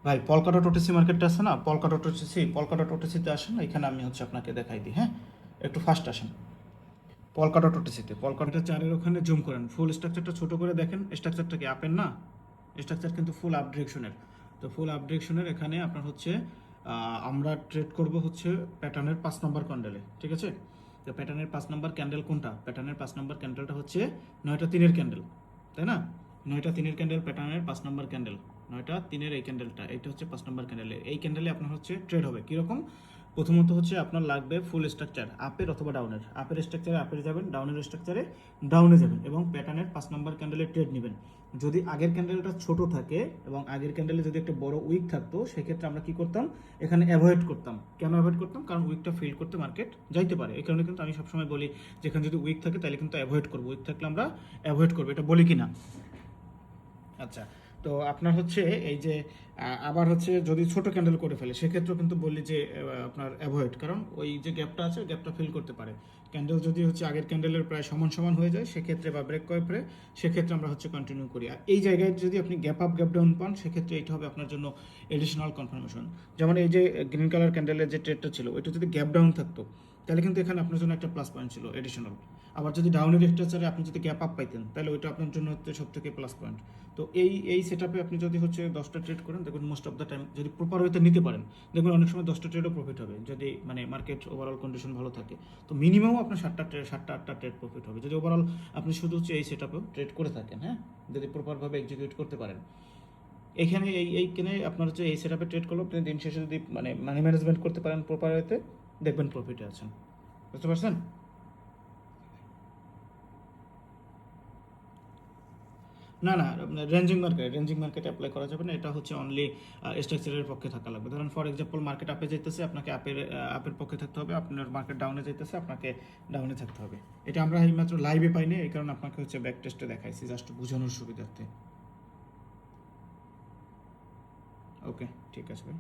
ভাই পলকা dot OTC মার্কেটটা আছে না, পলকা ডট ওটিসিতে আসেন, এখানে আমি হচ্ছে আপনাকে দেখাই দিই। হ্যাঁ, একটু ফাস্ট আসেন। পলকা ডট ওটিসিতে পলকাটা চারের ওখানে জুম করেন, ফুল স্ট্রাকচারটা ছোট করে দেখেন। স্ট্রাকচারটা কি আপের না? স্ট্রাকচার কিন্তু ফুল আপ ডিরেকশনের। তো ফুল আপ ডিরেকশনের এখানে আপনার হচ্ছে আমরা ট্রেড করব হচ্ছে প্যাটার্নের 5 নম্বর ক্যান্ডেলে, ঠিক আছে? তো প্যাটার্নের 5 নম্বর ক্যান্ডেল কোনটা? প্যাটার্নের 5 নম্বর ক্যান্ডেলটা হচ্ছে 9টা 3-এর ক্যান্ডেল, তাই না? 9টা 3-এর ক্যান্ডেল প্যাটার্নের 5 নম্বর ক্যান্ডেল, 9টা 3-এর এই ক্যান্ডেলটা, এইটা হচ্ছে 5 নম্বর ক্যান্ডেলে। এই ক্যান্ডেলে আপনার হচ্ছে ট্রেড হবে কীরকম? প্রথমত হচ্ছে আপনার লাগবে ফুল স্ট্রাকচার আপের অথবা ডাউনের। আপের স্ট্রাকচারে আপে যাবেন, ডাউনের স্ট্রাকচারে ডাউনে যাবেন এবং প্যাটার্নের 5 নম্বর ক্যান্ডেলে ট্রেড নেবেন। যদি আগের ক্যান্ডেলটা ছোট থাকে এবং আগের ক্যান্ডেলে যদি একটা বড় উইক থাকতো, সেক্ষেত্রে আমরা কি করতাম? এখানে অ্যাভয়েড করতাম। কেন অ্যাভয়েড করতাম? কারণ উইকটা ফিল করতে মার্কেট যাইতে পারে। এই কারণে কিন্তু আমি সবসময় বলি যেখানে যদি উইক থাকে তাহলে কিন্তু অ্যাভয়েড করবো, উইক থাকলে আমরা অ্যাভয়েড করবো, এটা বলি কি না? আচ্ছা, তো আপনার হচ্ছে এই যে আবার হচ্ছে যদি ছোট ক্যান্ডেল করে ফেলে সেক্ষেত্রেও কিন্তু বললি যে আপনার অ্যাভয়েড, কারণ ওই যে গ্যাপটা আছে গ্যাপটা ফিল করতে পারে। ক্যান্ডেল যদি হচ্ছে আগের ক্যান্ডেলের প্রায় সমান সমান হয়ে যায় সেক্ষেত্রে, বা ব্রেক করে পরে, সেক্ষেত্রে আমরা হচ্ছে কন্টিনিউ করি। আর এই জায়গায় যদি আপনি গ্যাপ আপ গ্যাপ ডাউন পান সেক্ষেত্রে এটা হবে আপনার জন্য এডিশনাল কনফার্মেশন। যেমন এই যে গ্রিন কালার ক্যান্ডেলের যে ট্রেডটা ছিল ওইটা যদি গ্যাপ ডাউন থাকতো তাহলে কিন্তু এখানে আপনার জন্য একটা প্লাস পয়েন্ট ছিল এডিশনাল। আবার যদি ডাউনের স্ট্রাকচারে আপনি যদি গ্যাপ আপ পাইতেন তাহলে ওইটা আপনার জন্য হচ্ছে সব থেকে প্লাস পয়েন্ট। তো এই সেট আপে আপনি যদি হচ্ছে 10টা ট্রেড করেন, দেখুন মোস্ট অফ দ্য টাইম যদি প্রপার ওয়েতে নিতে পারেন, দেখুন অনেক সময় 10টা ট্রেডও প্রফিট হবে যদি মানে মার্কেট ওভারঅল কন্ডিশন ভালো থাকে। তো মিনিমাম আপনার 7টা 8টা ট্রেড প্রফিট হবে যদি ওভারঅল আপনি শুধু হচ্ছে এই সেট আপেও ট্রেড করে থাকেন। হ্যাঁ, যদি প্রপারভাবে এক্সিকিউট করতে পারেন। এখানে এইখানে আপনার হচ্ছে এই সেট আপে ট্রেড করলেও আপনি দিন শেষে যদি মানে মানি ম্যানেজমেন্ট করতে পারেন প্রপার ওয়েতে, দেখবেন প্রফিটে আছেন। বুঝতে পারছেন? না, না, রেঞ্জিং মার্কেটে অ্যাপ্লাই করা যাবে না। এটা হচ্ছে অনলি স্ট্রাকচারের পক্ষে থাকা লাগবে। ধরেন ফর এক্সাম্পল মার্কেট আপে যাইতেছে, আপনাকে আপের পক্ষে থাকতে হবে। আপনার মার্কেট ডাউনে যাইতেছে, আপনাকে ডাউনে থাকতে হবে। এটা আমরা এইমাত্র লাইভে পাইনি, এই কারণে আপনাকে হচ্ছে ব্যাক টেস্টে দেখাইছি জাস্ট বোঝানোর সুবিধার্থে। ওকে, ঠিক আছে ভাই।